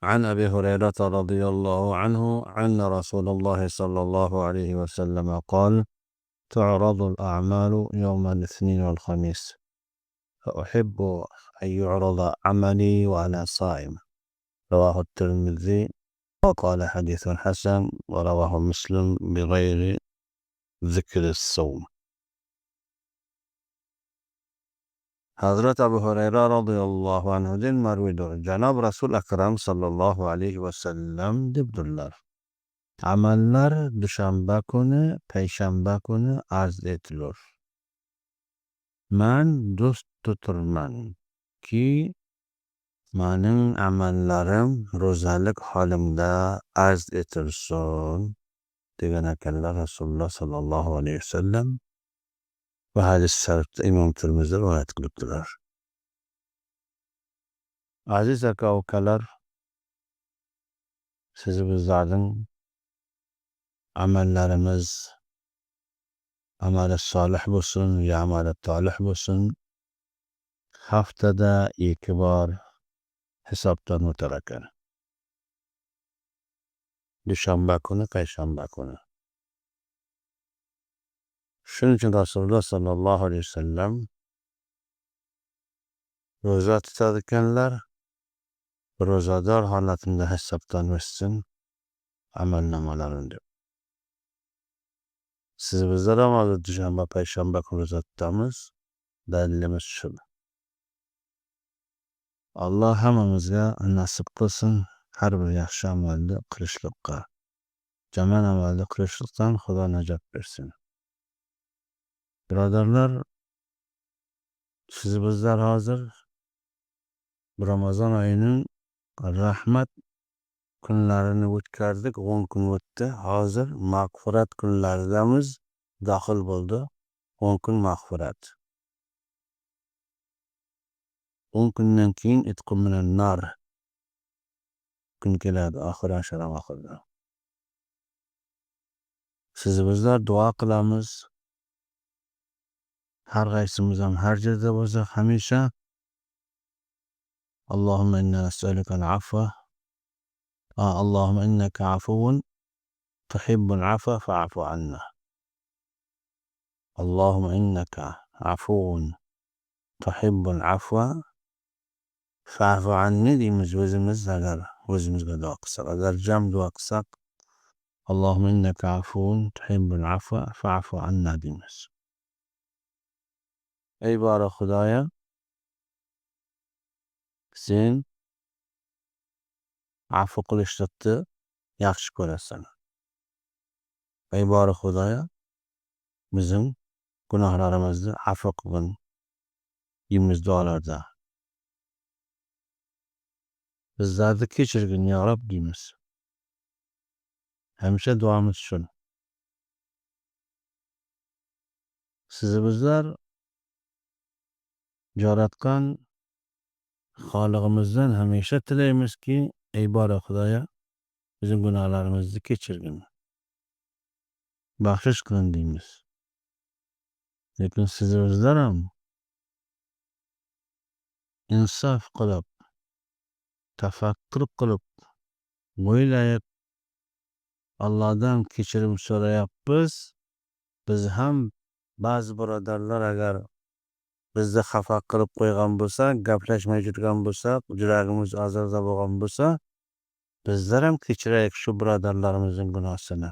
عن أبي هريرة رضي الله عنه أن رسول الله صلى الله عليه وسلم قال: تعرض الأعمال يوم الاثنين والخميس، فأحب أن يعرض عملي وأنا صائم. رواه الترمذي وقال حديث حسن، ورواه مسلم بغير ذكر الصوم. Hazrat Abu Hurayra radhiyallohu anhudan marwidir. Janob Rasul akram sallallohu alayhi vasallam debdirlar: amallar dushanba kuni, payshanba kuni arz etilur. Man do'st tuturmanki, mening amallarim ro'zalik holimda arz etilsin degan ekanlar Rasululloh sallallohu alayhi vasallam. Bu hadis sharifda Imom Tirmiziy rivoyat qilibdilar. Aziz aka ukalar, siz bizlarning amallarimiz amali solih bo'lsin ya amali tolih bo'lsin, haftada 2 bor hisobdan o'tar ekan. Dushanba kuni, payshanba kuni. Shuning uchun Rasululloh sallallohu alayhi vasallam ro'za tutar ekanlar. Ro'zador holatimda hisobdan o'tsin amalnamalarim deb. Siz bizlar ham hozir dushanba, payshanba kuni ro'za tutamiz. Dalilimiz shu. Alloh hammamizga nasib qilsin har bir yaxshi amalni qilishlikqa. Yomon amalni qilishlikdan Xudo najot bersin. Birodarlar, siz bizlar hozir Ramazon oyining rahmat kunlarini o'tkazdik. 10 kun o'tdi. Hozir mag'firat kunlaridamiz. Daxil bo'ldi 10 kun mag'firat. 10 kundan keyin itqum minan nar kun keladi, oxir asharam oxirida. Siz bizlar duo qilamiz. Har qaysimiz ham har yerda bo'lsa hamisha Allohumma inna nas'aluka al-afwa. Allohumma innaka afuwun tuhibbul afwa fa'fu anna. Allohumma innaka afuwun tuhibbul afwa fa'fu anni deymiz o'zimiz agar o'zimizga duo qilsak. Agar jam duo qilsak Allohumma innaka afuwun tuhibbul afwa fa'fu anna deymiz. Ey bari Xudoya, sen afu qilishlikni yaxshi ko'rasan. Ey bari Xudoya, bizim gunohlarimizni afu qilgin deymiz duolarda. Bizlarni kechirgin ya Rob deymiz. Hamisha duomiz shu. Siz bizlar yaratgan Xolig'imizdan hamisha tilaymizki, ey bari Xudoya, bizim gunohlarimizni kechirgin. Baxshish qilin deymiz. Lekin siz bizlar ham insof qilib, tafakkur qilib, o'ylayib Allohdan kechirim so'rayapmiz. Biz ham ba'zi birodarlar agar bizni xafa qilib qo'ygan bo'lsa, gaplashmay yurgan bo'lsa, yuragimiz azorda bo'lgan bo'lsa, bizlar ham kechiraylik shu birodarlarimizning gunohini.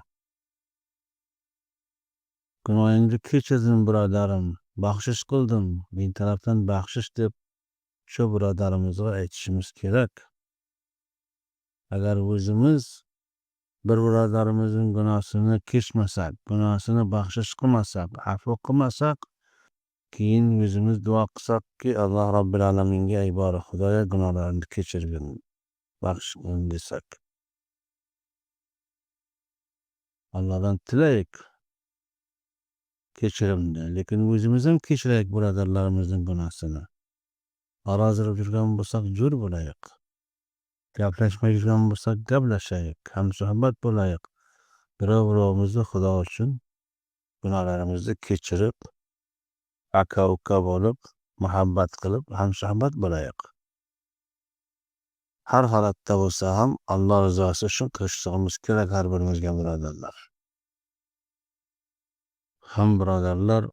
Gunohingni kechirdim birodarim, baxshish qildim. Men tarafdan baxshish deb shu birodarimizga aytishimiz kerak. Agar o'zimiz bir birodarimizning gunohini kechmasak, gunohini baxshish qilmasak, afv qilmasak, keyin o'zimiz duo qilsakki, Alloh Robbil alaminga ey bari Xudoya gunohlarimni kechirgin, baxsh qilgin desak. Allohdan tilaylik kechirimni, lekin o'zimiz ham kechiraylik birodarlarimizning gunohini. Norozilik yurgan bo'lsak, jur bo'laylik. Gaplashmay yurgan bo'lsak, gaplashaylik, hamsuhbat bo'laylik. Birov-birovimizni Xudo uchun gunohlarimizni kechirib, aka-uka bo'lib, muhabbat qilib, hamsuhbat bo'laylik. har holatda bo'lsa ham Alloh rizosi uchun qilishligimiz kerak har birimizga birodarlar. Ham birodarlar,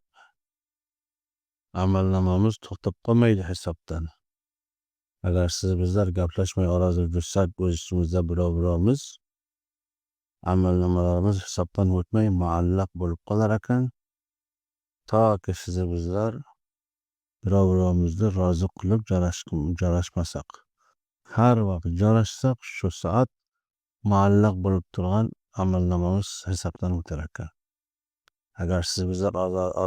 amalnomamiz to'xtab qolmaydi hisobdan. Agar siz bizlar gaplashmay orozib yursak, o'z ichimizda birovimiz amalnomalarimiz hisobdan o'tmay muallaq bo'lib qolar ekan. Toki siz bizlar birovimizni rozi qilib joylashmasak. Har vaqt joylashsak, shu soat muallaq bo'lib turgan amalnomamiz hisobdan o'tar ekan. Agar siz bizlar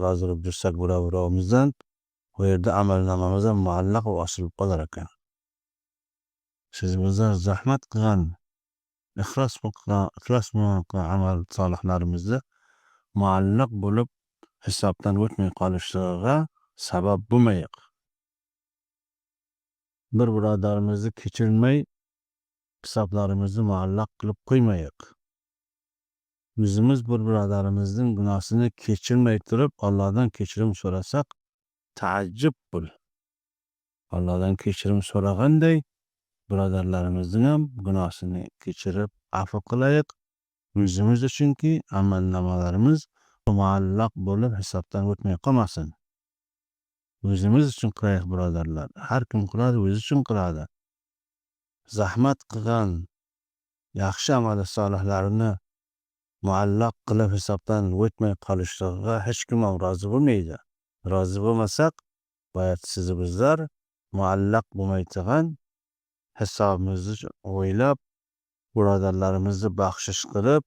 rozi bo'lib yursak birovimizdan, u yerda amalnomamiz ham muallaq va osilib qolar ekan. Siz bizlar zahmat qilgan, ixlos bilan qilgan amal solihlarimizni muallaq bo'lib hisobdan o'tmay qolishligiga sabab bo'lmaylik. Bir birodarimizni kechirmay hisoblarimizni muallaq qilib qo'ymaylik. O'zimiz bir birodarimizning gunohini kechirmay turib Allohdan kechirim so'rasak, taajjub bo'l. Allohdan kechirim so'raganday birodarlarimizning ham gunohini kechirib afv qilaylik. O'zimiz uchunki amalnomalarimiz muallaq bo'lib hisobdan o'tmay qolmasin. O'zimiz uchun qilaylik birodarlar. Har kim qiladi, o'zi uchun qiladi. Zahmat qilgan yaxshi amal solihlarini muallaq qilib hisobdan o'tmay qolishligiga hech kim ham rozi bo'lmaydi. Rozi bo'lmasak, boyat siz bizlar muallaq bo'lmaydigan hisobimizni o'ylab, birodarlarimizni baxshish qilib,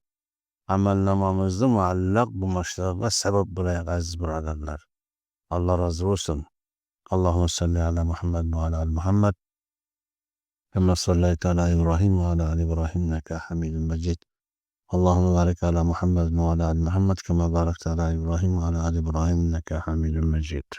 amalnomamizni muallaq bo'lmasligiga sabab bo'laylik aziz birodarlar. Alloh rozi bo'lsin. Allohumma salli ala Muhammad va ala ali Muhammad. Kama sallayta ala Ibrahim va ala ali Ibrahim innaka Hamidum Majid. Allahumma barik ala Muhammad wa ala ali Muhammad kama barakta ala Ibrahim wa ala ali Ibrahim innaka Hamidum Majid.